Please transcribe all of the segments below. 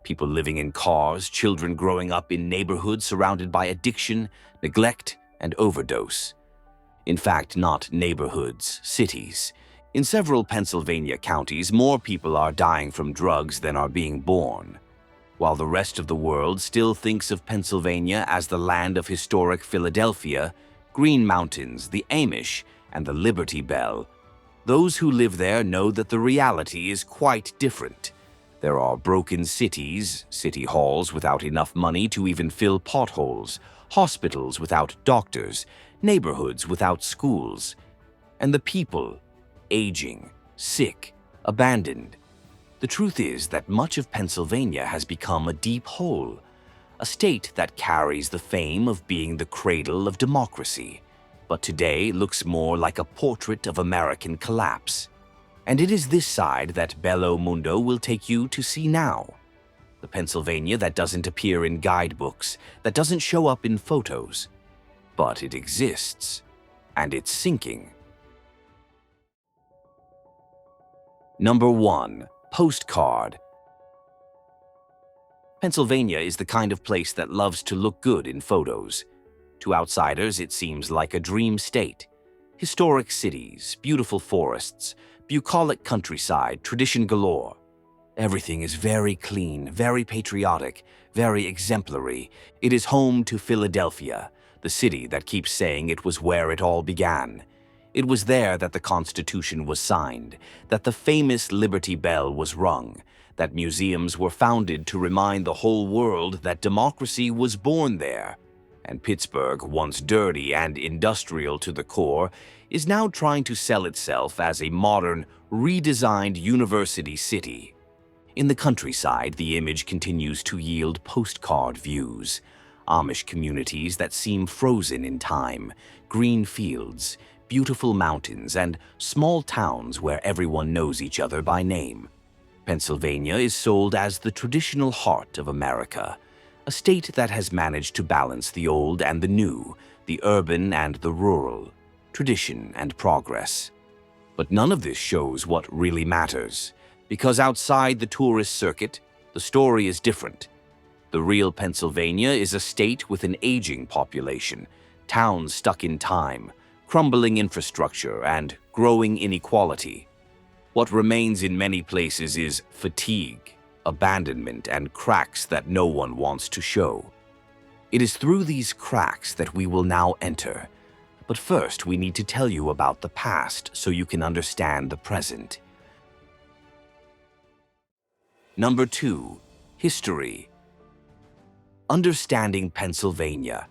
People living in cars, children growing up in neighborhoods surrounded by addiction, neglect, and overdose. In fact, not neighborhoods, cities. In several Pennsylvania counties, more people are dying from drugs than are being born. While the rest of the world still thinks of Pennsylvania as the land of historic Philadelphia, Green Mountains, the Amish, and the Liberty Bell, those who live there know that the reality is quite different. There are broken cities, city halls without enough money to even fill potholes, hospitals without doctors, neighborhoods without schools, and the people, aging, sick, abandoned. The truth is that much of Pennsylvania has become a deep hole, a state that carries the fame of being the cradle of democracy, but today looks more like a portrait of American collapse. And it is this side that Bello Mundo will take you to see now. The Pennsylvania that doesn't appear in guidebooks, that doesn't show up in photos. But it exists, and it's sinking. Number 1. Postcard. Pennsylvania is the kind of place that loves to look good in photos. To outsiders, it seems like a dream state. Historic cities, beautiful forests, bucolic countryside, tradition galore. Everything is very clean, very patriotic, very exemplary. It is home to Philadelphia, the city that keeps saying it was where it all began. It was there that the Constitution was signed, that the famous Liberty Bell was rung, that museums were founded to remind the whole world that democracy was born there. And Pittsburgh, once dirty and industrial to the core, is now trying to sell itself as a modern, redesigned university city. In the countryside, the image continues to yield postcard views. Amish communities that seem frozen in time, green fields, beautiful mountains, and small towns where everyone knows each other by name. Pennsylvania is sold as the traditional heart of America, a state that has managed to balance the old and the new, the urban and the rural, tradition and progress. But none of this shows what really matters, because outside the tourist circuit, the story is different. The real Pennsylvania is a state with an aging population, towns stuck in time, crumbling infrastructure, and growing inequality. What remains in many places is fatigue, abandonment, and cracks that no one wants to show. It is through these cracks that we will now enter. But first, we need to tell you about the past so you can understand the present. Number 2. History. Understanding Pennsylvania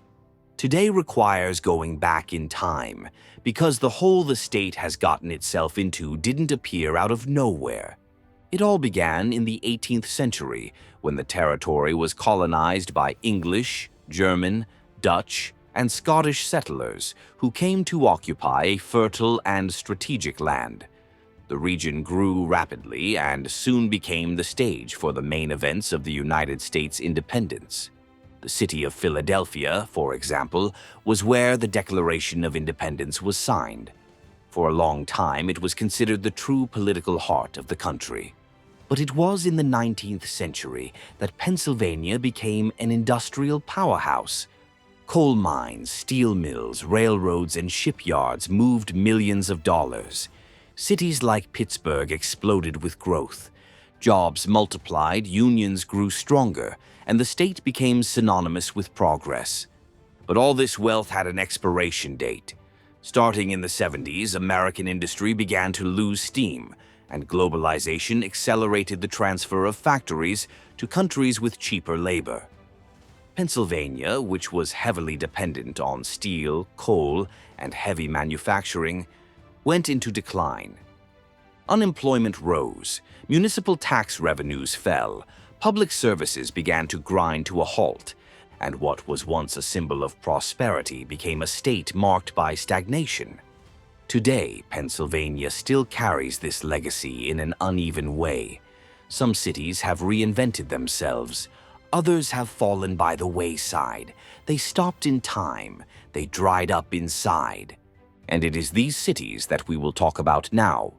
today requires going back in time, because the hole the state has gotten itself into didn't appear out of nowhere. It all began in the 18th century, when the territory was colonized by English, German, Dutch, and Scottish settlers who came to occupy a fertile and strategic land. The region grew rapidly and soon became the stage for the main events of the United States independence. The city of Philadelphia, for example, was where the Declaration of Independence was signed. For a long time, it was considered the true political heart of the country. But it was in the 19th century that Pennsylvania became an industrial powerhouse. Coal mines, steel mills, railroads, and shipyards moved millions of dollars. Cities like Pittsburgh exploded with growth. Jobs multiplied, unions grew stronger, and the state became synonymous with progress. But all this wealth had an expiration date. Starting in the 70s, American industry began to lose steam, and globalization accelerated the transfer of factories to countries with cheaper labor. Pennsylvania, which was heavily dependent on steel, coal, and heavy manufacturing, went into decline. Unemployment rose, municipal tax revenues fell, public services began to grind to a halt, and what was once a symbol of prosperity became a state marked by stagnation. Today, Pennsylvania still carries this legacy in an uneven way. Some cities have reinvented themselves. Others have fallen by the wayside. They stopped in time. They dried up inside. And it is these cities that we will talk about now.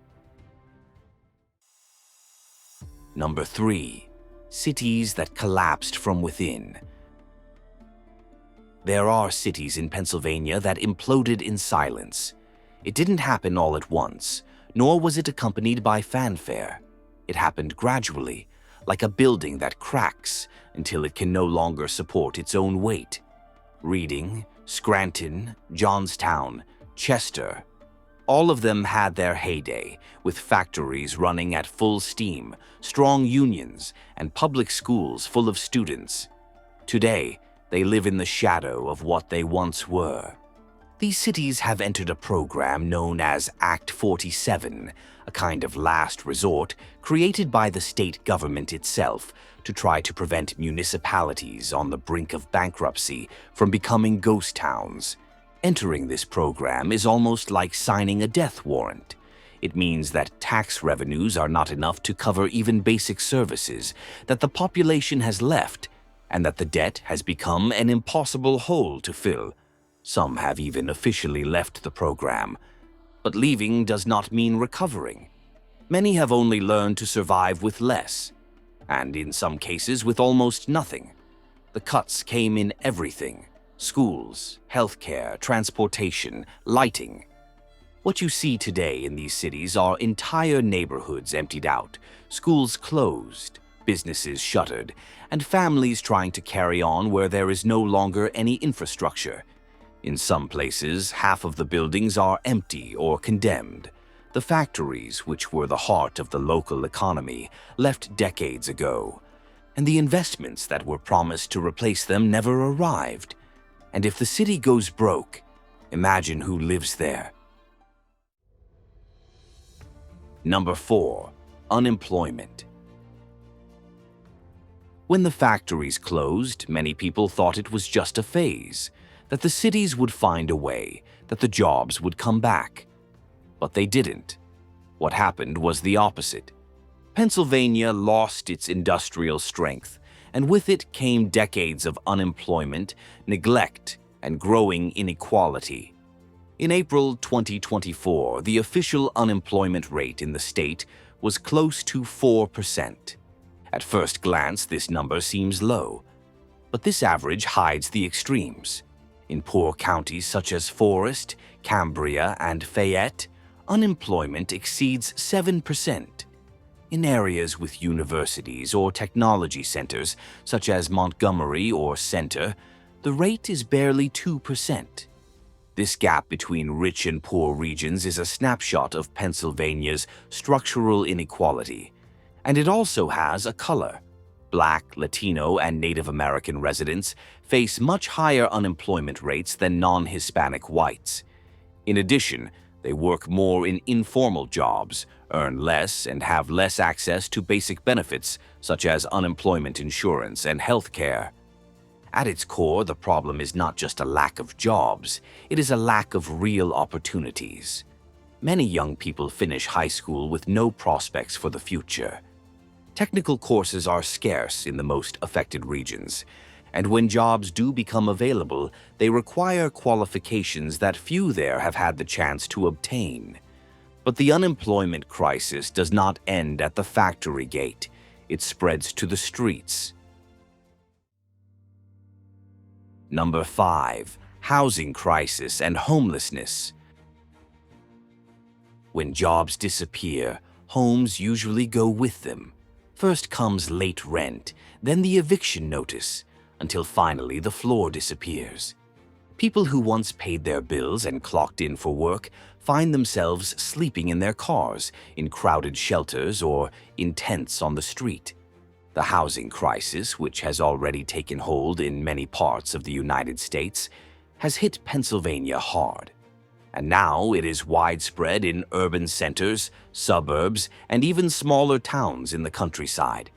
Number 3. cities that collapsed from within. There are cities in Pennsylvania that imploded in silence. It didn't happen all at once, nor was it accompanied by fanfare. It happened gradually, like a building that cracks until it can no longer support its own weight. Reading, Scranton, Johnstown, Chester, all of them had their heyday, with factories running at full steam, strong unions, and public schools full of students. Today, they live in the shadow of what they once were. These cities have entered a program known as Act 47, a kind of last resort created by the state government itself to try to prevent municipalities on the brink of bankruptcy from becoming ghost towns. Entering this program is almost like signing a death warrant. It means that tax revenues are not enough to cover even basic services, that the population has left, and that the debt has become an impossible hole to fill. Some have even officially left the program. But leaving does not mean recovering. Many have only learned to survive with less, and in some cases with almost nothing. The cuts came in everything: schools, healthcare, transportation, lighting. What you see today in these cities are entire neighborhoods emptied out, schools closed, businesses shuttered, and families trying to carry on where there is no longer any infrastructure. In some places, half of the buildings are empty or condemned. The factories, which were the heart of the local economy, left decades ago, and the investments that were promised to replace them never arrived. And if the city goes broke, imagine who lives there. Number 4. Unemployment. When the factories closed, many people thought it was just a phase, that the cities would find a way, that the jobs would come back. But they didn't. What happened was the opposite. Pennsylvania lost its industrial strength, and with it came decades of unemployment, neglect, and growing inequality. In April 2024, the official unemployment rate in the state was close to 4%. At first glance, this number seems low, but this average hides the extremes. In poor counties such as Forest, Cambria, and Fayette, unemployment exceeds 7%. In areas with universities or technology centers, such as Montgomery or Center, the rate is barely 2%. This gap between rich and poor regions is a snapshot of Pennsylvania's structural inequality. And it also has a color. Black, Latino, and Native American residents face much higher unemployment rates than non-Hispanic whites. In addition, they work more in informal jobs, earn less, and have less access to basic benefits such as unemployment insurance and health care. At its core, the problem is not just a lack of jobs, it is a lack of real opportunities. Many young people finish high school with no prospects for the future. Technical courses are scarce in the most affected regions, and when jobs do become available, they require qualifications that few there have had the chance to obtain. But the unemployment crisis does not end at the factory gate. It spreads to the streets. Number 5. Housing crisis and homelessness. When jobs disappear, homes usually go with them. First comes late rent, then the eviction notice, until finally the floor disappears. People who once paid their bills and clocked in for work find themselves sleeping in their cars, in crowded shelters, or in tents on the street. The housing crisis, which has already taken hold in many parts of the United States, has hit Pennsylvania hard. And now it is widespread in urban centers, suburbs, and even smaller towns in the countryside.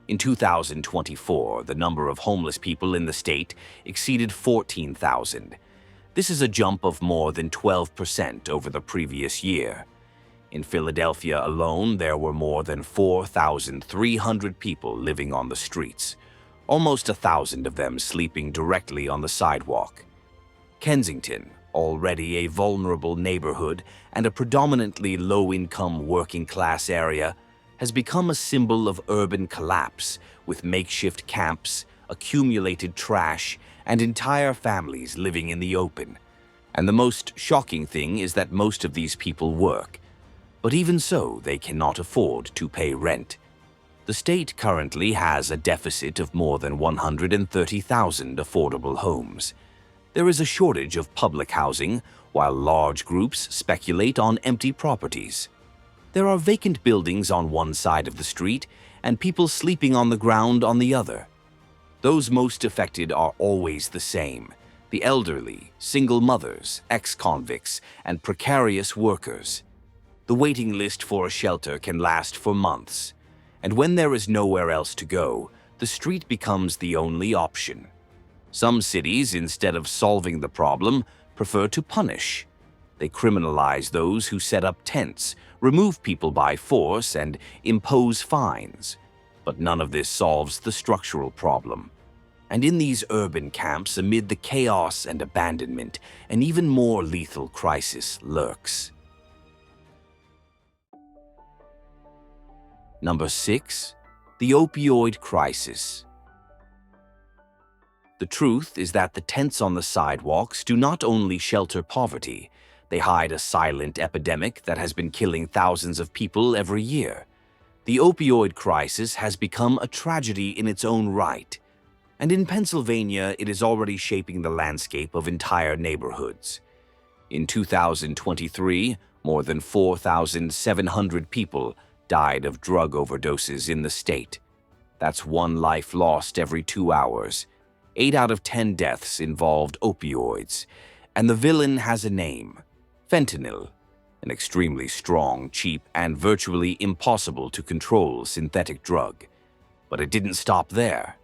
In 2024, the number of homeless people in the state exceeded 14,000. This is a jump of more than 12% over the previous year. In Philadelphia alone, there were more than 4,300 people living on the streets, almost 1,000 of them sleeping directly on the sidewalk. Kensington, already a vulnerable neighborhood and a predominantly low-income working-class area, has become a symbol of urban collapse, with makeshift camps, accumulated trash, and entire families living in the open. And the most shocking thing is that most of these people work. But even so, they cannot afford to pay rent. The state currently has a deficit of more than 130,000 affordable homes. There is a shortage of public housing, while large groups speculate on empty properties. There are vacant buildings on one side of the street and people sleeping on the ground on the other. Those most affected are always the same: the elderly, single mothers, ex-convicts, and precarious workers. The waiting list for a shelter can last for months, and when there is nowhere else to go, the street becomes the only option. Some cities, instead of solving the problem, prefer to punish. They criminalize those who set up tents, remove people by force, and impose fines. But none of this solves the structural problem. And in these urban camps, amid the chaos and abandonment, an even more lethal crisis lurks. Number 6. The Opioid Crisis. The truth is that the tents on the sidewalks do not only shelter poverty, they hide a silent epidemic that has been killing thousands of people every year. The opioid crisis has become a tragedy in its own right, and in Pennsylvania it is already shaping the landscape of entire neighborhoods. In 2023, more than 4,700 people died of drug overdoses in the state. That's one life lost every 2 hours. 8 out of 10 deaths involved opioids, and the villain has a name: fentanyl, an extremely strong, cheap, and virtually impossible to control synthetic drug. But it didn't stop there.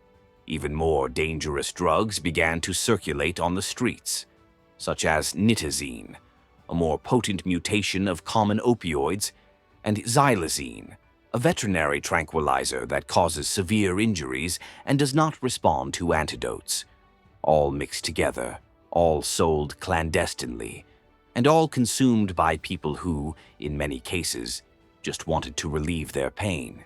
Even more dangerous drugs began to circulate on the streets, such as nitazene, a more potent mutation of common opioids, and xylazine, a veterinary tranquilizer that causes severe injuries and does not respond to antidotes. All mixed together, all sold clandestinely, and all consumed by people who, in many cases, just wanted to relieve their pain.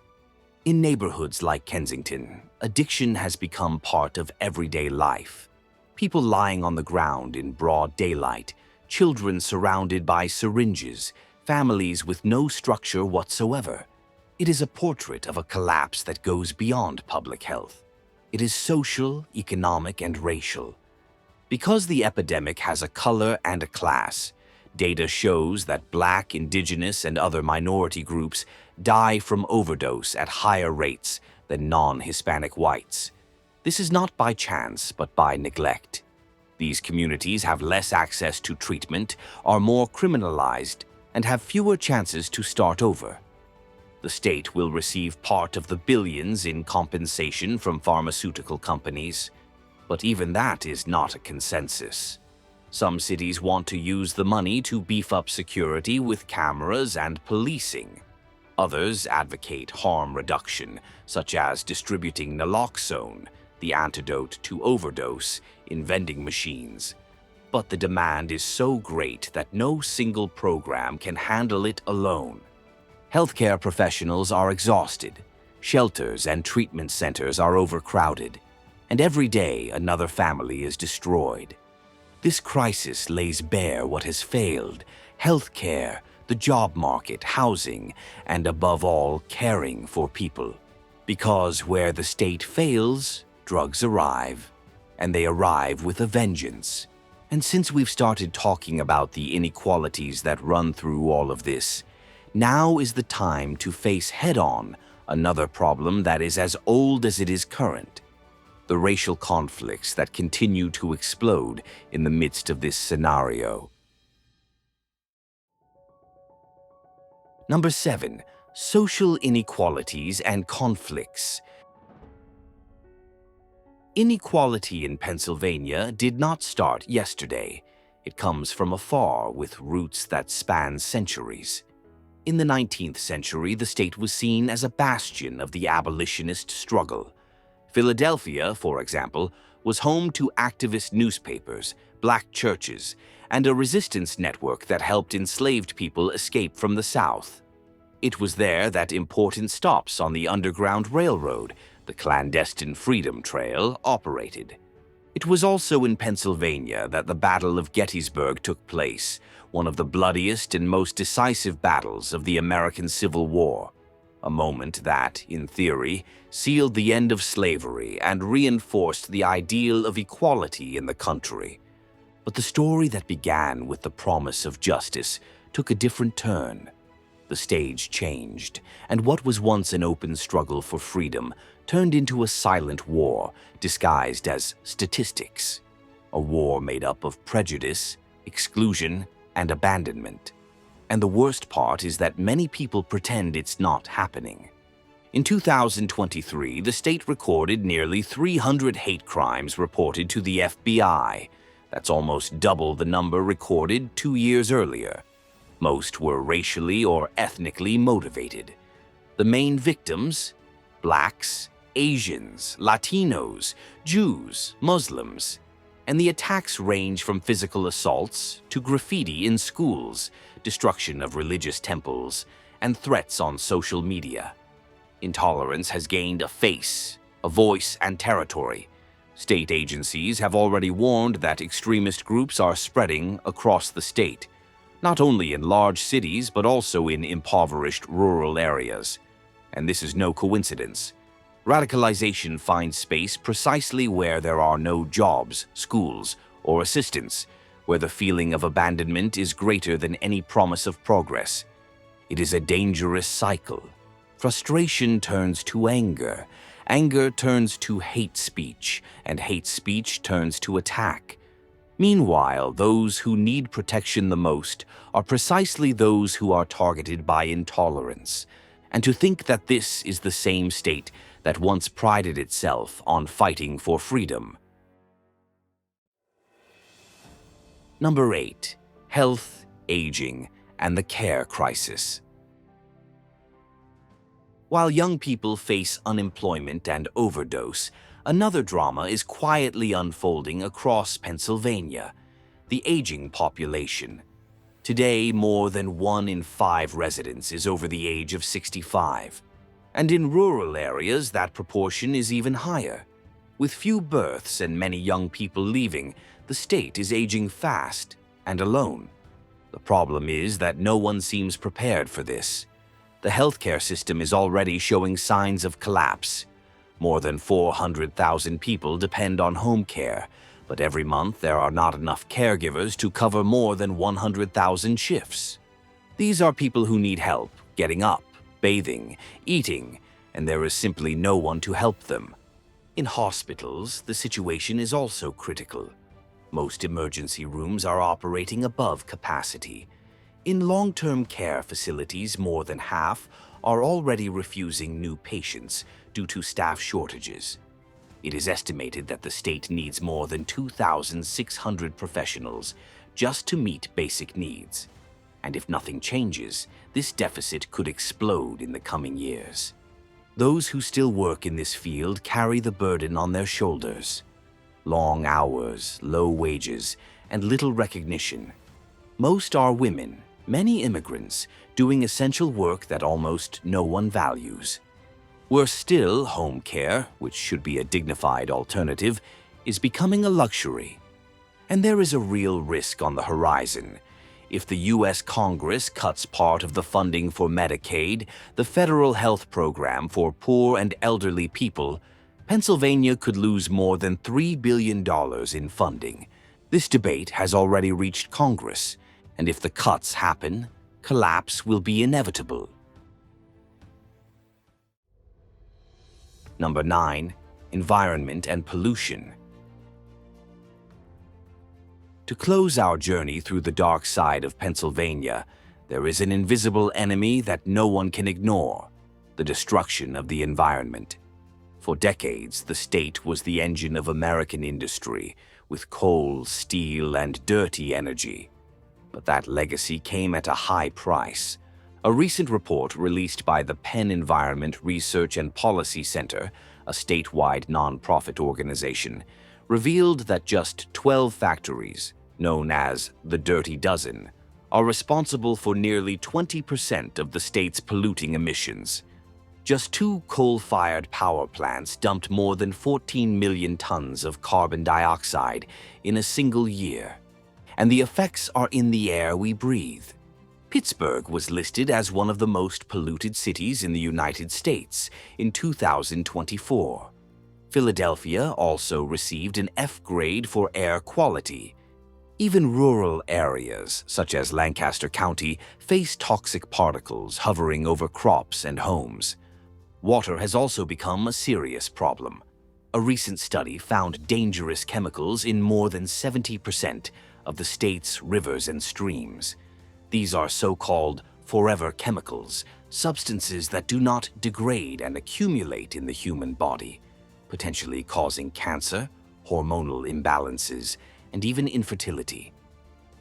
In neighborhoods like Kensington, addiction has become part of everyday life. People lying on the ground in broad daylight, children surrounded by syringes, families with no structure whatsoever. It is a portrait of a collapse that goes beyond public health. It is social, economic, and racial. Because the epidemic has a color and a class, data shows that Black, Indigenous, and other minority groups die from overdose at higher rates than non-Hispanic whites. This is not by chance, but by neglect. These communities have less access to treatment, are more criminalized, and have fewer chances to start over. The state will receive part of the billions in compensation from pharmaceutical companies, but even that is not a consensus. Some cities want to use the money to beef up security with cameras and policing. Others advocate harm reduction, such as distributing naloxone, the antidote to overdose, in vending machines. But the demand is so great that no single program can handle it alone. Healthcare professionals are exhausted, shelters and treatment centers are overcrowded, and every day another family is destroyed. This crisis lays bare what has failed: healthcare, the job market, housing, and above all, caring for people. Because where the state fails, drugs arrive, and they arrive with a vengeance. And since we've started talking about the inequalities that run through all of this, now is the time to face head-on another problem that is as old as it is current: the racial conflicts that continue to explode in the midst of this scenario. Number 7. Social inequalities and conflicts. Inequality in Pennsylvania did not start yesterday. It comes from afar, with roots that span centuries. In the 19th century, the state was seen as a bastion of the abolitionist struggle. Philadelphia, for example, was home to activist newspapers, black churches, and a resistance network that helped enslaved people escape from the South. It was there that important stops on the Underground Railroad, the clandestine Freedom Trail, operated. It was also in Pennsylvania that the Battle of Gettysburg took place, one of the bloodiest and most decisive battles of the American Civil War, a moment that, in theory, sealed the end of slavery and reinforced the ideal of equality in the country. But the story that began with the promise of justice took a different turn. The stage changed, and what was once an open struggle for freedom turned into a silent war disguised as statistics. A war made up of prejudice, exclusion, and abandonment. And the worst part is that many people pretend it's not happening. In 2023, the state recorded nearly 300 hate crimes reported to the FBI. That's almost double the number recorded 2 years earlier. Most were racially or ethnically motivated. The main victims? Blacks, Asians, Latinos, Jews, Muslims. And the attacks range from physical assaults to graffiti in schools, destruction of religious temples, and threats on social media. Intolerance has gained a face, a voice, and territory. State agencies have already warned that extremist groups are spreading across the state, not only in large cities but also in impoverished rural areas. And this is no coincidence. Radicalization finds space precisely where there are no jobs, schools, or assistance, where the feeling of abandonment is greater than any promise of progress. It is a dangerous cycle. Frustration turns to anger, anger turns to hate speech, and hate speech turns to attack. Meanwhile, those who need protection the most are precisely those who are targeted by intolerance. And to think that this is the same state that once prided itself on fighting for freedom. Number 8. Health, aging, and the care crisis. While young people face unemployment and overdose, another drama is quietly unfolding across Pennsylvania: the aging population. Today, more than 1 in 5 residents is over the age of 65. And in rural areas, that proportion is even higher. With few births and many young people leaving, the state is aging fast and alone. The problem is that no one seems prepared for this. The healthcare system is already showing signs of collapse. More than 400,000 people depend on home care, but every month there are not enough caregivers to cover more than 100,000 shifts. These are people who need help getting up, bathing, eating, and there is simply no one to help them. In hospitals, the situation is also critical. Most emergency rooms are operating above capacity. In long-term care facilities, more than half are already refusing new patients due to staff shortages. It is estimated that the state needs more than 2,600 professionals just to meet basic needs. And if nothing changes, this deficit could explode in the coming years. Those who still work in this field carry the burden on their shoulders. Long hours, low wages, and little recognition. Most are women, many immigrants, doing essential work that almost no one values. Worse still, home care, which should be a dignified alternative, is becoming a luxury. And there is a real risk on the horizon. If the U.S. Congress cuts part of the funding for Medicaid, the federal health program for poor and elderly people, Pennsylvania could lose more than $3 billion in funding. This debate has already reached Congress, and if the cuts happen, collapse will be inevitable. Number 9. Environment and pollution. To close our journey through the dark side of Pennsylvania, there is an invisible enemy that no one can ignore: the destruction of the environment. For decades, the state was the engine of American industry, with coal, steel, and dirty energy. But that legacy came at a high price. A recent report released by the Penn Environment Research and Policy Center, a statewide nonprofit organization, revealed that just 12 factories, known as the Dirty Dozen, are responsible for nearly 20% of the state's polluting emissions. Just 2 coal-fired power plants dumped more than 14 million tons of carbon dioxide in a single year, and the effects are in the air we breathe. Pittsburgh was listed as one of the most polluted cities in the United States in 2024. Philadelphia also received an F grade for air quality. Even rural areas, such as Lancaster County, face toxic particles hovering over crops and homes. Water has also become a serious problem. A recent study found dangerous chemicals in more than 70% of the state's rivers and streams. These are so-called forever chemicals, substances that do not degrade and accumulate in the human body, potentially causing cancer, hormonal imbalances, and even infertility.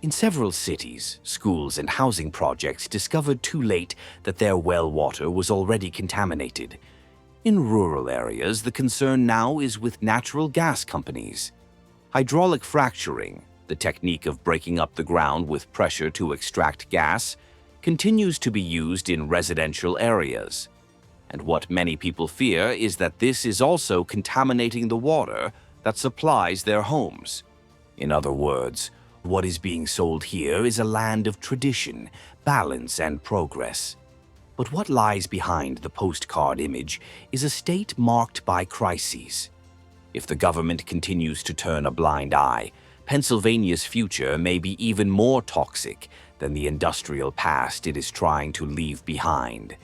In several cities, schools and housing projects discovered too late that their well water was already contaminated. In rural areas, the concern now is with natural gas companies. Hydraulic fracturing, the technique of breaking up the ground with pressure to extract gas, continues to be used in residential areas. And what many people fear is that this is also contaminating the water that supplies their homes. In other words, what is being sold here is a land of tradition, balance, and progress. But what lies behind the postcard image is a state marked by crises. If the government continues to turn a blind eye, Pennsylvania's future may be even more toxic than the industrial past it is trying to leave behind.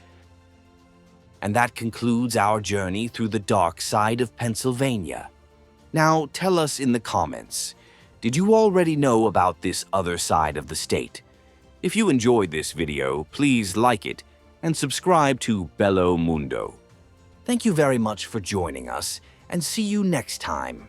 And that concludes our journey through the dark side of Pennsylvania. Now, tell us in the comments, did you already know about this other side of the state? If you enjoyed this video, please like it and subscribe to Bello Mundo. Thank you very much for joining us, and see you next time.